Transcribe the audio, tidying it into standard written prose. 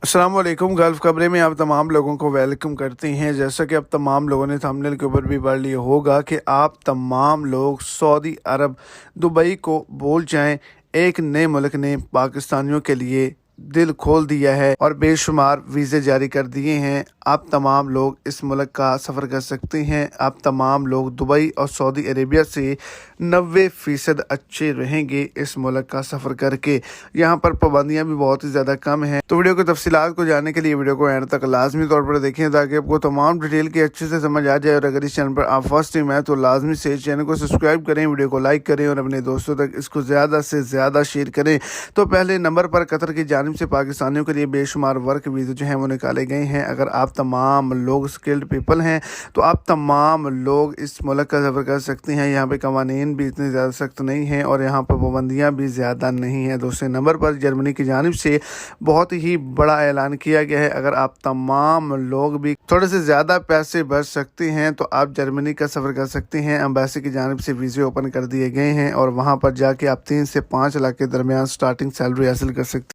अस्सलाम वालेकुम। गल्फ़ खबरें में आप तमाम लोगों को वेलकम करते हैं। जैसा कि आप तमाम लोगों ने थंबनेल के ऊपर भी पढ़ लिया होगा कि आप तमाम लोग सऊदी अरब दुबई को भूल जाएं। एक नए मुल्क ने पाकिस्तानियों के लिए दिल खोल दिया है और बेशुमार वीज़े जारी कर दिए हैं। आप तमाम लोग इस मुल्क का सफ़र कर सकते हैं। आप तमाम लोग दुबई और सऊदी अरेबिया से 90% अच्छे रहेंगे इस मुल्क का सफ़र करके। यहाँ पर पाबंदियाँ भी बहुत ही ज़्यादा कम हैं। तो वीडियो की तफसीलात को जानने के लिए वीडियो को एंड तक लाजमी तौर पर देखें ताकि आपको तमाम डिटेल की अच्छे से समझ आ जाए। और अगर इस चैनल पर आप फर्स्ट टाइम आए तो लाजमी से चैनल को सब्सक्राइब करें, वीडियो को लाइक करें और अपने दोस्तों तक इसको ज़्यादा से ज़्यादा शेयर करें। तो पहले नंबर पर कतर की जानिब से पाकिस्तानियों के लिए बेशुमार वर्क वीज़े जो हैं वो निकाले गए हैं। अगर आप तमाम लोग स्किल्ड पीपल हैं तो आप तमाम लोग इस मुल्क का सफ़र कर सकते हैं। यहाँ पे कवानीन भी इतने ज़्यादा सख्त नहीं हैं और यहाँ पर पाबंदियाँ भी ज़्यादा नहीं हैं। दूसरे नंबर पर जर्मनी की जानिब से बहुत ही बड़ा ऐलान किया गया है। अगर आप तमाम लोग भी थोड़े से ज़्यादा पैसे बच सकते हैं तो आप जर्मनी का सफ़र कर सकते हैं। एम्बेसी की जानिब से वीज़े ओपन कर दिए गए हैं और वहाँ पर जाके आप 3 से 5 लाख के दरमियान स्टार्टिंग सैलरी हासिल कर सकते हैं।